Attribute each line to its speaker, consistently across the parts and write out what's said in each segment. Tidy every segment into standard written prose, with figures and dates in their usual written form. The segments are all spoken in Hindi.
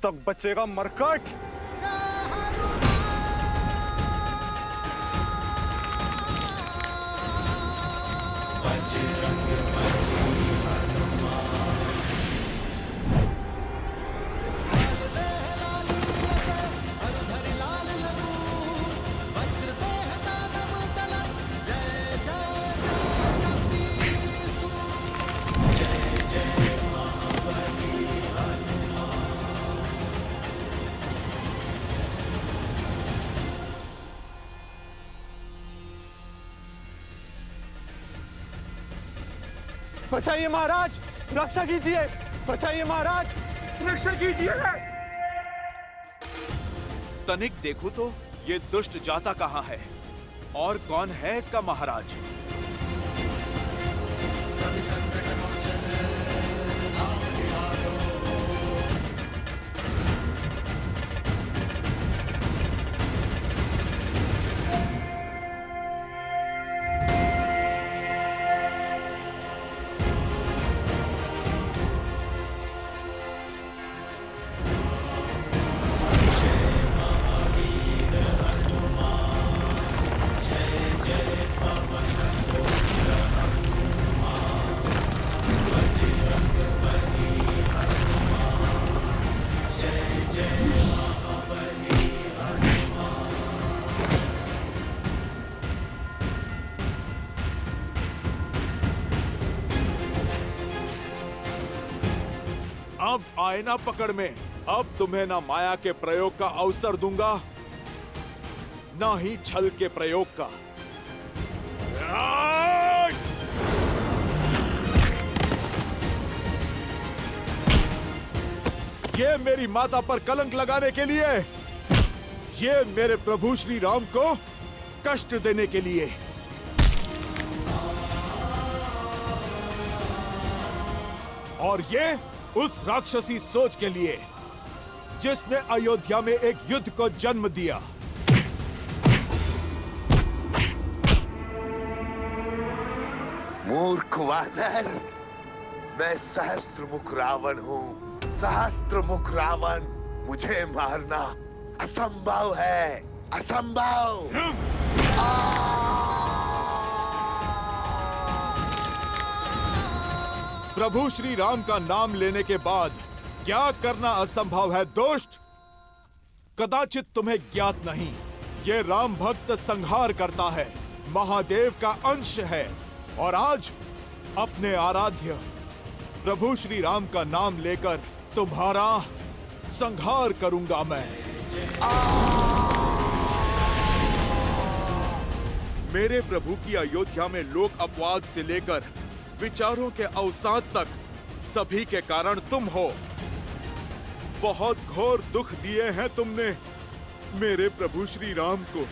Speaker 1: तक बचेगा मरकट? बचाइए महाराज, रक्षा कीजिए। बचाइए महाराज, रक्षा कीजिए।
Speaker 2: तनिक देखो तो ये दुष्ट जाता कहाँ है और कौन है इसका महाराज? अब आए ना पकड़ में। अब तुम्हें ना माया के प्रयोग का अवसर दूंगा, ना ही छल के प्रयोग का। ये मेरी माता पर कलंक लगाने के लिए, ये मेरे प्रभु श्री राम को कष्ट देने के लिए। और ये उस राक्षसी सोच के लिए जिसने अयोध्या में एक युद्ध को जन्म दिया।
Speaker 3: मूर्ख वानर, मैं सहस्त्रमुख रावण हूँ। सहस्त्रमुख रावण, मुझे मारना असंभव है, असंभव।
Speaker 2: प्रभु श्री राम का नाम लेने के बाद क्या करना असंभव है दुष्ट? कदाचित तुम्हें ज्ञात नहीं, ये राम भक्त संहार करता है, महादेव का अंश है। और आज अपने आराध्य प्रभु श्री राम का नाम लेकर तुम्हारा संहार करूंगा मैं। मेरे प्रभु की अयोध्या में लोक अपवाद से लेकर विचारों के अवसाद तक सभी के कारण तुम हो। बहुत घोर दुख दिए हैं तुमने मेरे प्रभु श्री राम को।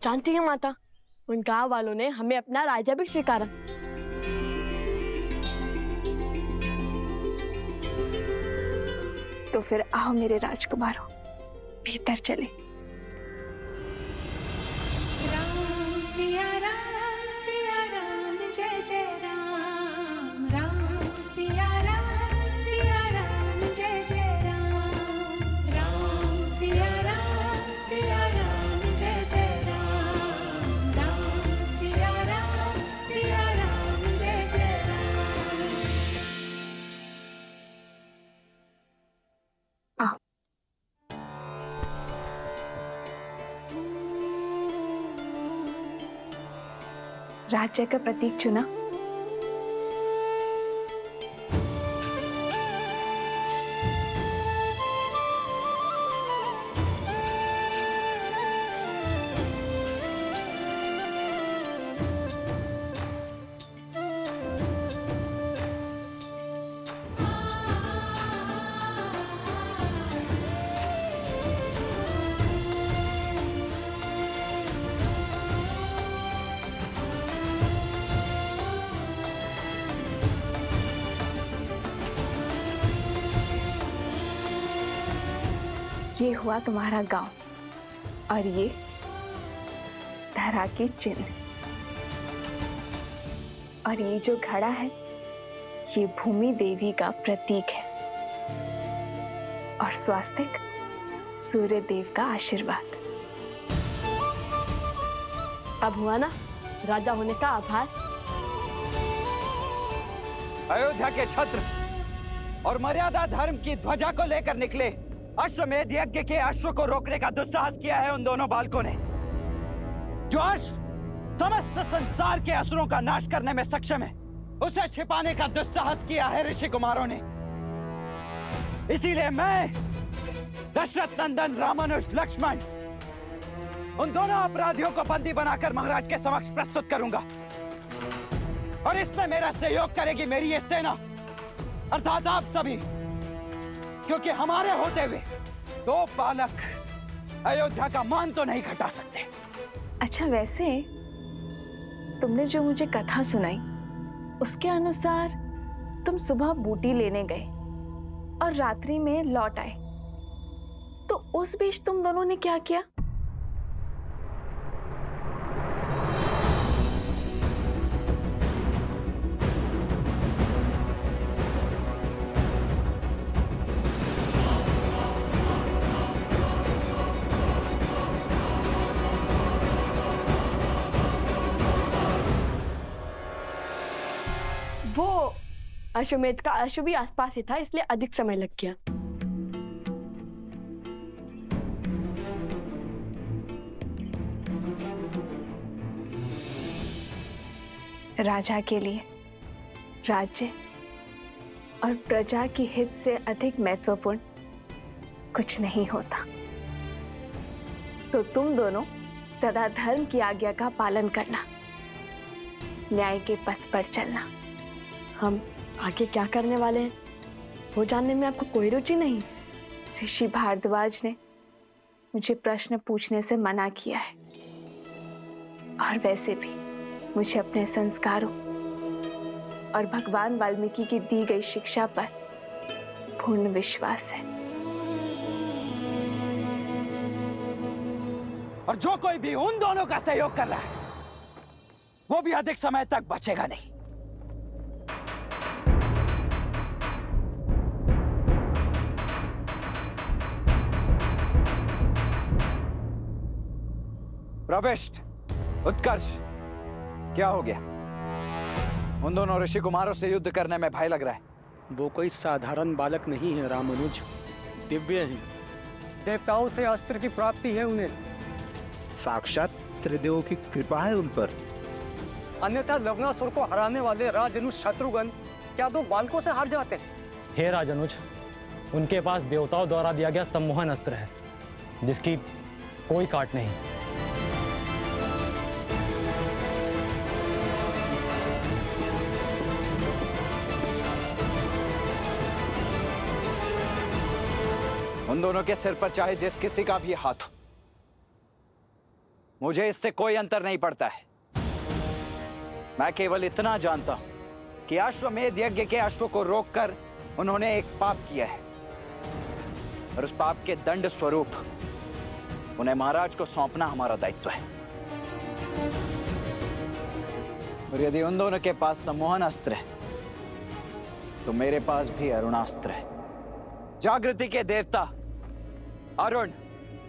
Speaker 4: जानती है माता, उन गांव वालों ने हमें अपना राज्याभिषेक स्वीकारा।
Speaker 5: तो फिर आओ मेरे राजकुमारों, भीतर चले।
Speaker 6: राम सिया राम जय जय राम। राम सिया राम जय जय राम। राम सिया राम जय जय राम। राम सिया राम जय जय राम।
Speaker 5: आओ। राज्य का प्रतीक चुना। ये हुआ तुम्हारा गांव और ये धरा की चिन्ह। और ये जो घड़ा है ये भूमि देवी का प्रतीक है और स्वास्तिक सूर्य देव का आशीर्वाद।
Speaker 4: अब हुआ ना राजा होने का आभार।
Speaker 7: अयोध्या के छत्र और मर्यादा धर्म की ध्वजा को लेकर निकले अश्वमेध यज्ञ के अश्व को रोकने का दुस्साहस किया है उन दोनों बालकों ने। जो अश्व समस्त संसार के असुरों का नाश करने में सक्षम है, उसे छिपाने का दुस्साहस किया है ऋषि कुमारों ने। इसीलिए मैं दशरथ नंदन रामानुज लक्ष्मण उन दोनों अपराधियों को बंदी बनाकर महाराज के समक्ष प्रस्तुत करूंगा। और इसमें मेरा सहयोग करेगी मेरी ये सेना अर्थात आप सभी, क्योंकि हमारे होते हुए दो बालक अयोध्या का मान तो नहीं घटा सकते।
Speaker 5: अच्छा, वैसे तुमने जो मुझे कथा सुनाई उसके अनुसार तुम सुबह बूटी लेने गए और रात्रि में लौट आए, तो उस बीच तुम दोनों ने क्या किया?
Speaker 4: वो अश्वमेध का अश्व भी आसपास ही था, इसलिए अधिक समय लग गया।
Speaker 5: राजा के लिए राज्य और प्रजा की हित से अधिक महत्वपूर्ण कुछ नहीं होता। तो तुम दोनों सदा धर्म की आज्ञा का पालन करना, न्याय के पथ पर चलना।
Speaker 4: हम आगे क्या करने वाले हैं वो जानने में आपको कोई रुचि नहीं?
Speaker 5: ऋषि भारद्वाज ने मुझे प्रश्न पूछने से मना किया है और वैसे भी मुझे अपने संस्कारों और भगवान वाल्मीकि की दी गई शिक्षा पर पूर्ण विश्वास है।
Speaker 7: और जो कोई भी उन दोनों का सहयोग कर रहा है वो भी अधिक समय तक बचेगा नहीं। प्रविष्ट, उत्कर्ष, क्या हो गया? उन दोनों ऋषि कुमारों से युद्ध करने में भय लग रहा है।
Speaker 8: वो कोई साधारण बालक नहीं है रामानुज, दिव्य है। देवताओं से अस्त्र की प्राप्ति है उन्हें।
Speaker 9: साक्षात त्रिदेवों की कृपा है उन पर।
Speaker 8: अन्यथा लवणासुर को हराने वाले राजनुज शत्रुघ्न क्या दो बालकों से हार जाते?
Speaker 10: हे राजनुज, उनके पास देवताओं द्वारा दिया गया सम्मोहन अस्त्र है जिसकी कोई काट नहीं।
Speaker 7: उन दोनों के सिर पर चाहे जिस किसी का भी हाथ हो, मुझे इससे कोई अंतर नहीं पड़ता है। मैं केवल इतना जानता हूं कि अश्वमेध यज्ञ के अश्व को रोककर उन्होंने एक पाप किया है और उस पाप के दंड स्वरूप उन्हें महाराज को सौंपना हमारा दायित्व है। और यदि उन दोनों के पास सम्मोहन अस्त्र है तो मेरे पास भी अरुणास्त्र है। जागृति के देवता अरुण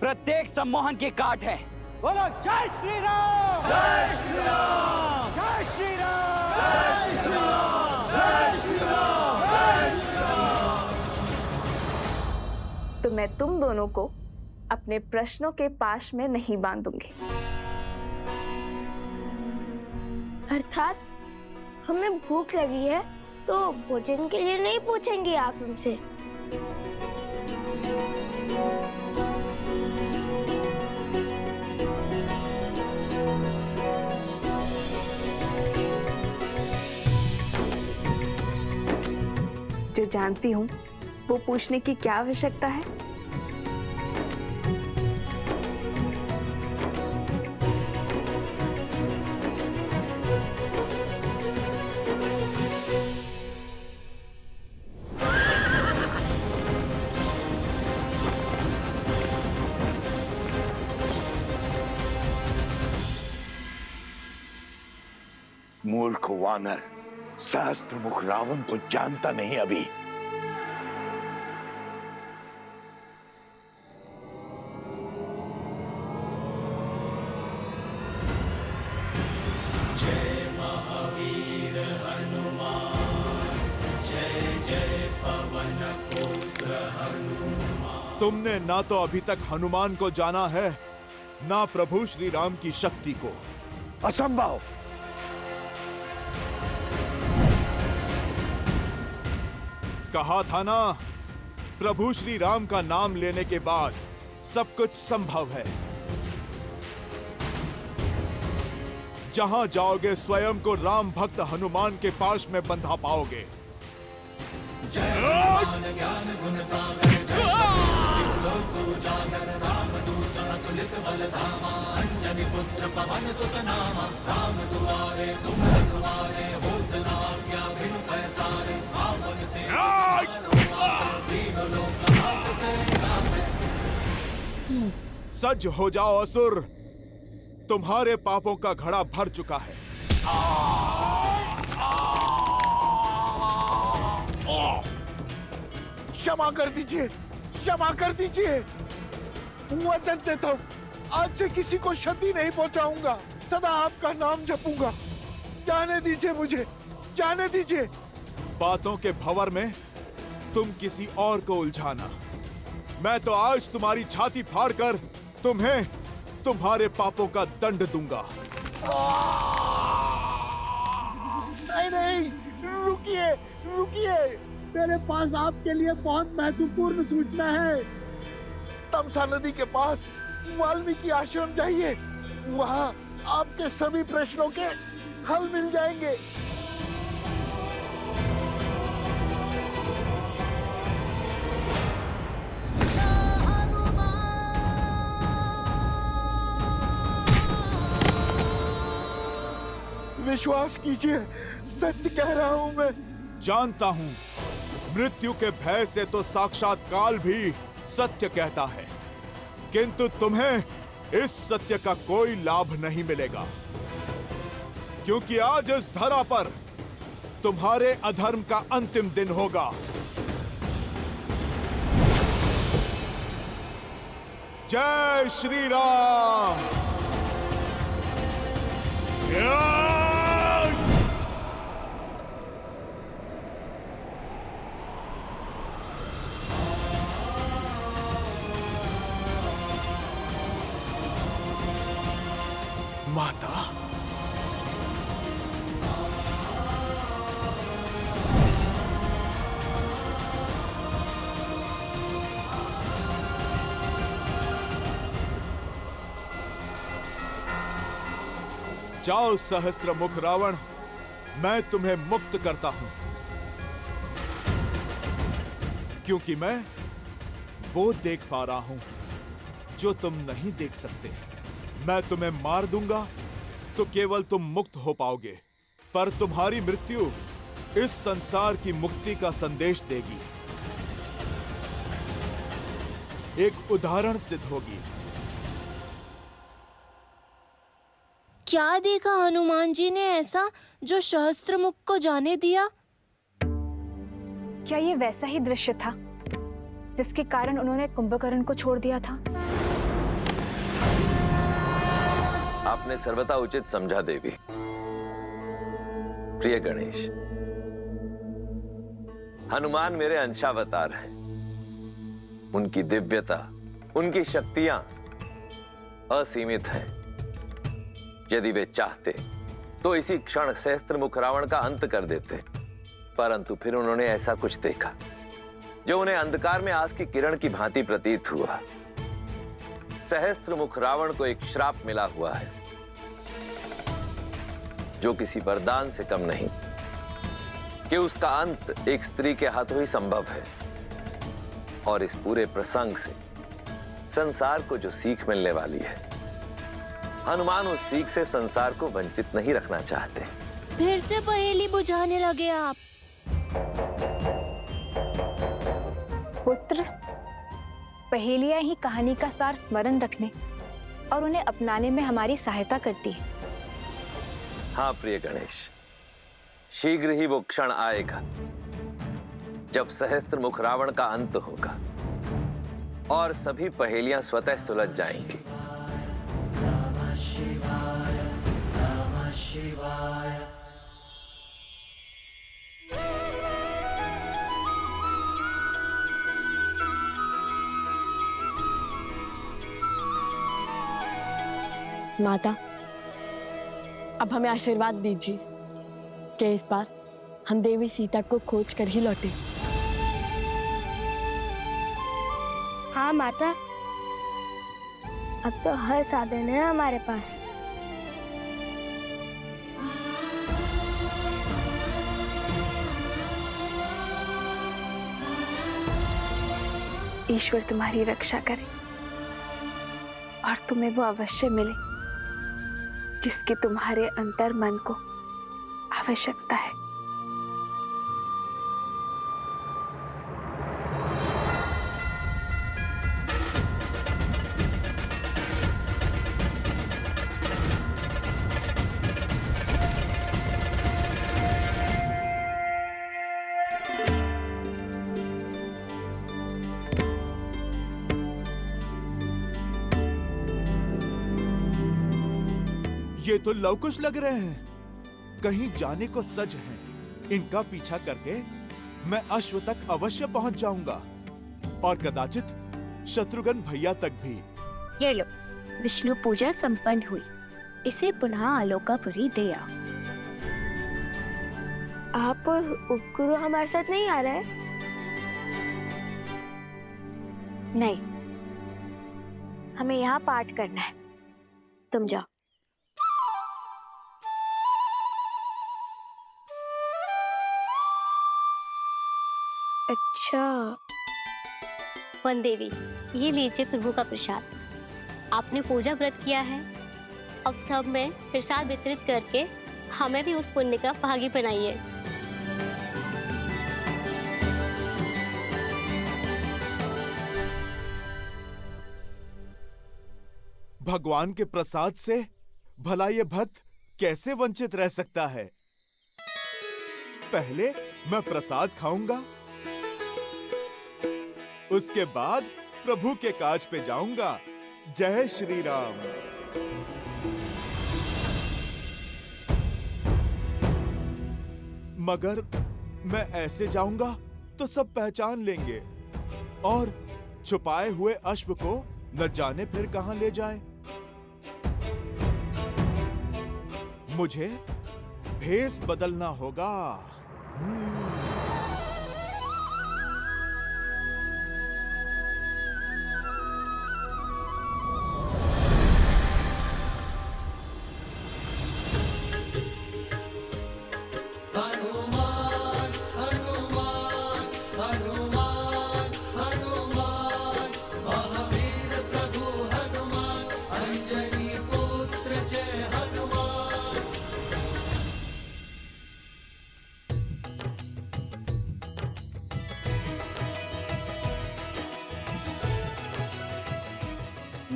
Speaker 7: प्रत्येक सम्मोहन की काट है। बोलो जय श्री राम! जय श्री राम! जय श्री राम! जय श्री राम! जय श्री राम! जय श्री राम!
Speaker 5: तो मैं तुम दोनों को अपने प्रश्नों के पाश में नहीं बांधूंगी।
Speaker 11: अर्थात हमें भूख लगी है तो भोजन के लिए नहीं पूछेंगे आप हमसे?
Speaker 5: जो जानती हूँ वो पूछने की क्या आवश्यकता है?
Speaker 3: मूर्ख वानर, सहस्त्र मुख रावण को जानता नहीं अभी।
Speaker 2: तुमने ना तो अभी तक हनुमान को जाना है, ना प्रभु श्री राम की शक्ति को।
Speaker 3: असंभव।
Speaker 2: कहा था ना, प्रभु श्री राम का नाम लेने के बाद सब कुछ संभव है। जहां जाओगे स्वयं को राम भक्त हनुमान के पास में बंधा पाओगे। सज हो जाओ असुर, तुम्हारे पापों का घड़ा भर चुका है।
Speaker 3: क्षमा कर दीजिए, क्षमा कर दीजिए। वचन देता हूं, आज से किसी को क्षति नहीं पहुंचाऊंगा, सदा आपका नाम जपूंगा। जाने दीजिए मुझे, जाने दीजिए।
Speaker 2: बातों के भंवर में तुम किसी और को उलझाना। मैं तो आज तुम्हारी छाती फाड़कर तुम्हें तुम्हारे पापों का दंड दूंगा।
Speaker 3: नहीं नहीं, रुकिए रुकिए, मेरे पास आपके लिए बहुत महत्वपूर्ण सूचना है। तमसा नदी के पास वाल्मीकि आश्रम जाइए, वहां आपके सभी प्रश्नों के हल मिल जाएंगे। विश्वास कीजिए, सत्य कह रहा हूं मैं।
Speaker 2: जानता हूं, मृत्यु के भय से तो साक्षात काल भी सत्य कहता है, किंतु तुम्हें इस सत्य का कोई लाभ नहीं मिलेगा, क्योंकि आज इस धरा पर तुम्हारे अधर्म का अंतिम दिन होगा। जय श्री राम। माता, जाओ सहस्त्र मुख रावण, मैं तुम्हें मुक्त करता हूं, क्योंकि मैं वो देख पा रहा हूं जो तुम नहीं देख सकते। मैं तुम्हें मार दूंगा तो केवल तुम मुक्त हो पाओगे, पर तुम्हारी मृत्यु इस संसार की मुक्ति का संदेश देगी, एक उदाहरण सिद्ध होगी।
Speaker 11: क्या देखा हनुमान जी ने ऐसा जो सहस्त्रमुख को जाने दिया?
Speaker 5: क्या ये वैसा ही दृश्य था जिसके कारण उन्होंने कुंभकर्ण को छोड़ दिया था?
Speaker 12: आपने सर्वथा उचित समझा देवी। प्रिय गणेश, हनुमान मेरे अंशावतार हैं। उनकी दिव्यता, उनकी शक्तियां असीमित हैं। यदि वे चाहते तो इसी क्षण सहस्त्रमुख रावण का अंत कर देते, परंतु फिर उन्होंने ऐसा कुछ देखा जो उन्हें अंधकार में आस की किरण की भांति प्रतीत हुआ। सहस्त्रमुख रावण को एक श्राप मिला हुआ है जो किसी वरदान से कम नहीं, कि उसका अंत एक स्त्री के हाथों ही संभव है। और इस पूरे प्रसंग से संसार को जो सीख मिलने वाली है, हनुमान उस सीख से संसार को वंचित नहीं रखना चाहते।
Speaker 11: फिर से पहेली बुझाने लगे आप।
Speaker 5: पुत्र, पहेलियां ही कहानी का सार स्मरण रखने और उन्हें अपनाने में हमारी सहायता करती है।
Speaker 12: हाँ प्रिय गणेश, शीघ्र ही वो क्षण आएगा जब सहस्त्र मुख रावण का अंत होगा और सभी पहेलियां स्वतः सुलझ जाएंगी।
Speaker 4: माता, अब हमें आशीर्वाद दीजिए कि इस बार हम देवी सीता को खोज कर ही लौटे।
Speaker 11: हाँ माता, अब तो हर साधन है हमारे पास।
Speaker 5: ईश्वर तुम्हारी रक्षा करे और तुम्हें वो अवश्य मिले जिसकी तुम्हारे अंतर मन को आवश्यकता है।
Speaker 2: ये तो लवकुश लग रहे हैं, कहीं जाने को सज हैं। इनका पीछा करके मैं अश्व तक अवश्य पहुंच जाऊंगा और कदाचित शत्रुघ्न भैया तक भी।
Speaker 13: ये लो, विष्णु पूजा संपन्न हुई। इसे पुनः आलोकापुरी दे आओ।
Speaker 11: आप गुरु हमारे साथ नहीं आ रहे?
Speaker 13: नहीं, हमें यहाँ पाठ करना है। तुम जाओ।
Speaker 11: अच्छा।
Speaker 14: वन देवी, ये लीजिए प्रभु का प्रसाद। आपने पूजा व्रत किया है, अब सब में प्रसाद वितरित करके हमें भी उस पुण्य का भागी बनाइए।
Speaker 2: भगवान के प्रसाद से भला ये भक्त कैसे वंचित रह सकता है? पहले मैं प्रसाद खाऊंगा, उसके बाद प्रभु के काज पे जाऊंगा। जय श्री राम। मगर मैं ऐसे जाऊंगा तो सब पहचान लेंगे और छुपाए हुए अश्व को न जाने फिर कहां ले जाए। मुझे भेष बदलना होगा।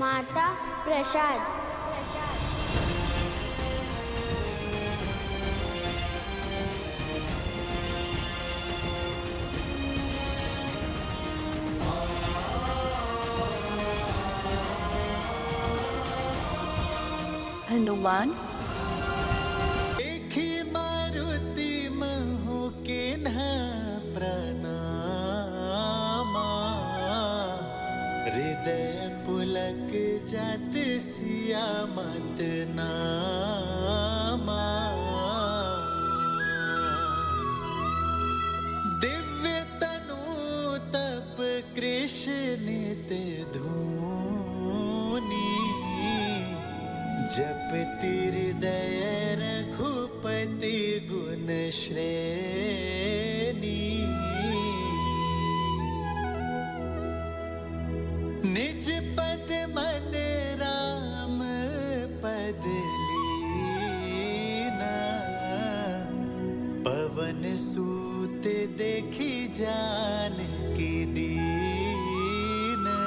Speaker 11: माता प्रसाद।
Speaker 13: हनुमान,
Speaker 3: देखी मारुति महु के न प्रणामा, हृदय पुलक जात सिया मत नामा। दिव्य तनु तप कृष्ण नित धूनी, जप हृदय रघुपति गुण श्रेणी। निज पद मन राम पद लीना, पवन सूत देखी जान की दीना।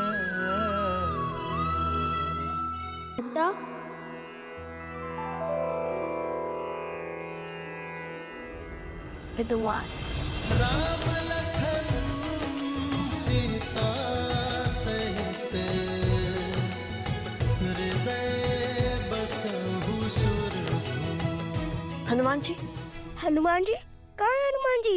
Speaker 11: माता, हनुमान।
Speaker 6: राम लखन सीता सहित हृदय बसहु सुरभूमि।
Speaker 4: हनुमान जी,
Speaker 11: हनुमान जी, कहाँ है हनुमान जी?